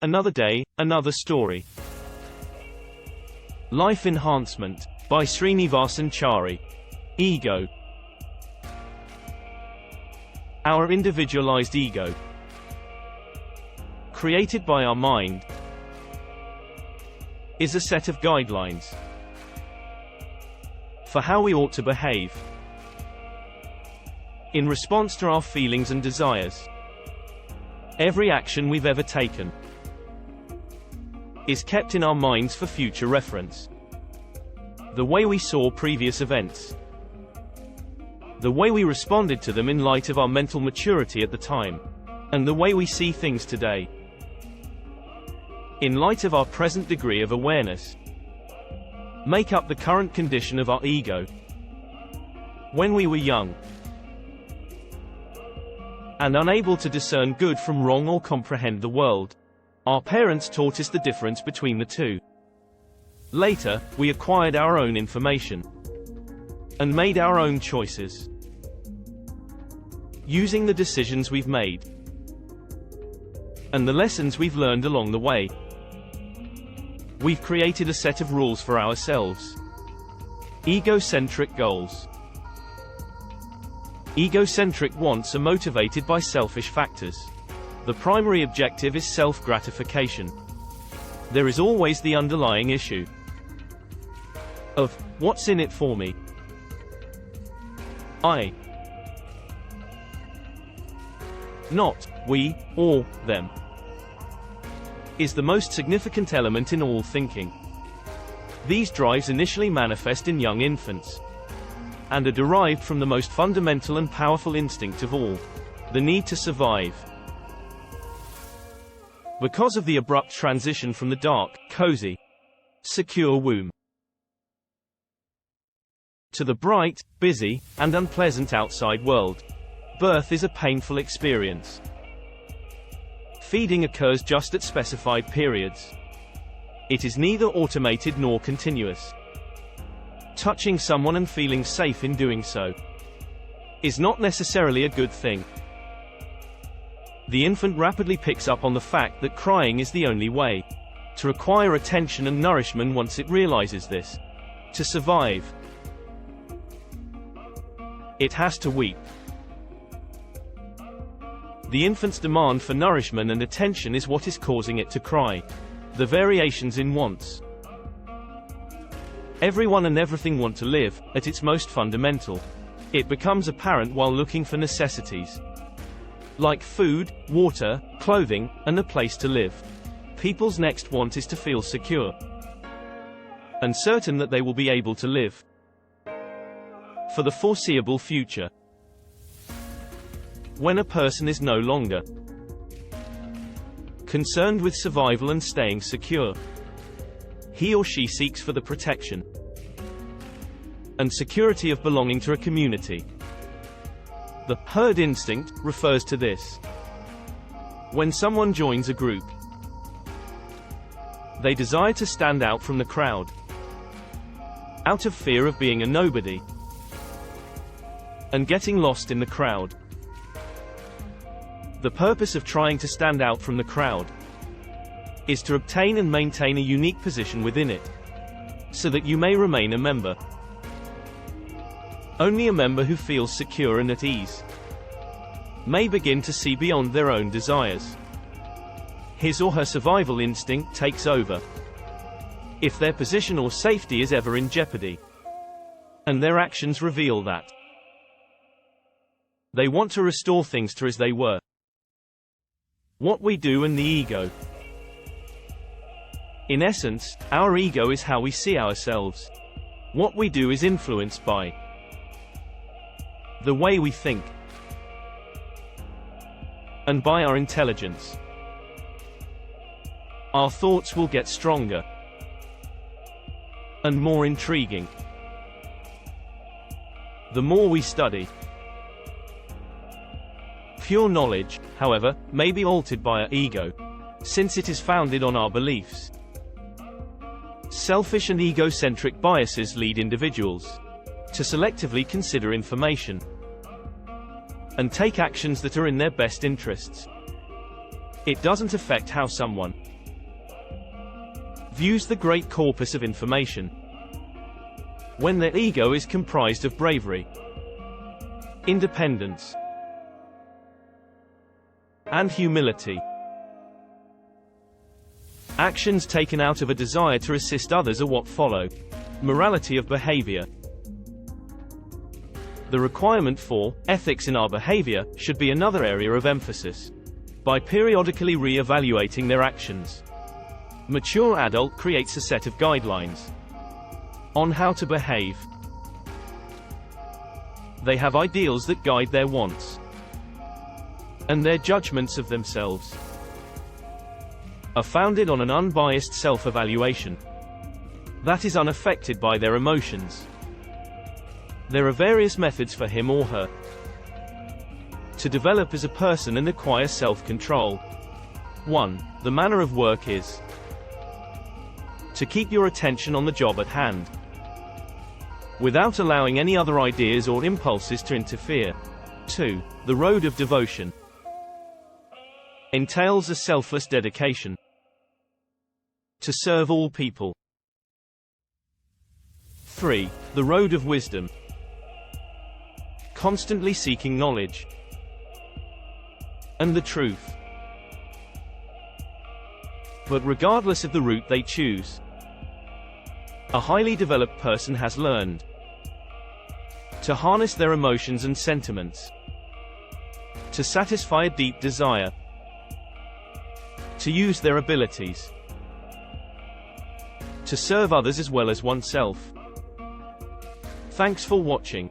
Another day, another story. Life Enhancement, by Srinivasan Chari. Ego. Our individualized ego, created by our mind, is a set of guidelines for how we ought to behave in response to our feelings and desires. Every action we've ever taken is kept in our minds for future reference. The way we saw previous events, the way we responded to them in light of our mental maturity at the time, and the way we see things today, in light of our present degree of awareness, make up the current condition of our ego. When we were young and unable to discern good from wrong or comprehend the world, our parents taught us the difference between the two. Later, we acquired our own information and made our own choices. Using the decisions we've made and the lessons we've learned along the way, we've created a set of rules for ourselves. Egocentric goals. Egocentric wants are motivated by selfish factors. The primary objective is self-gratification. There is always the underlying issue of, what's in it for me? I. Not, we, or, them, is the most significant element in all thinking. These drives initially manifest in young infants, and are derived from the most fundamental and powerful instinct of all, the need to survive. Because of the abrupt transition from the dark, cozy, secure womb to the bright, busy, and unpleasant outside world, birth is a painful experience. Feeding occurs just at specified periods. It is neither automated nor continuous. Touching someone and feeling safe in doing so is not necessarily a good thing. The infant rapidly picks up on the fact that crying is the only way to require attention and nourishment. Once it realizes this, to survive, it has to weep. The infant's demand for nourishment and attention is what is causing it to cry. The variations in wants. Everyone and everything want to live, at its most fundamental. It becomes apparent while looking for necessities like food, water, clothing, and a place to live. People's next want is to feel secure and certain that they will be able to live for the foreseeable future. When a person is no longer concerned with survival and staying secure, he or she seeks for the protection and security of belonging to a community. The herd instinct refers to this. When someone joins a group, they desire to stand out from the crowd, out of fear of being a nobody and getting lost in the crowd. The purpose of trying to stand out from the crowd is to obtain and maintain a unique position within it, so that you may remain a member. Only a member who feels secure and at ease may begin to see beyond their own desires. His or her survival instinct takes over if their position or safety is ever in jeopardy, and their actions reveal that they want to restore things to as they were. What we do and the ego. In essence, our ego is how we see ourselves. What we do is influenced by the way we think and by our intelligence. Our thoughts will get stronger and more intriguing the more we study. Pure knowledge, however, may be altered by our ego, since it is founded on our beliefs. Selfish and egocentric biases lead individuals to selectively consider information and take actions that are in their best interests. It doesn't affect how someone views the great corpus of information. When their ego is comprised of bravery, independence, and humility. Actions taken out of a desire to assist others are what follow. Morality of behavior. The requirement for ethics in our behavior should be another area of emphasis. By periodically re-evaluating their actions, mature adult creates a set of guidelines on how to behave. They have ideals that guide their wants and their judgments of themselves are founded on an unbiased self-evaluation that is unaffected by their emotions. There are various methods for him or her to develop as a person and acquire self-control. 1. The manner of work is to keep your attention on the job at hand, without allowing any other ideas or impulses to interfere. 2. The road of devotion entails a selfless dedication to serve all people. 3. The road of wisdom, constantly seeking knowledge and the truth. But regardless of the route they choose, a highly developed person has learned to harness their emotions and sentiments, to satisfy a deep desire, to use their abilities, to serve others as well as oneself. Thanks for watching.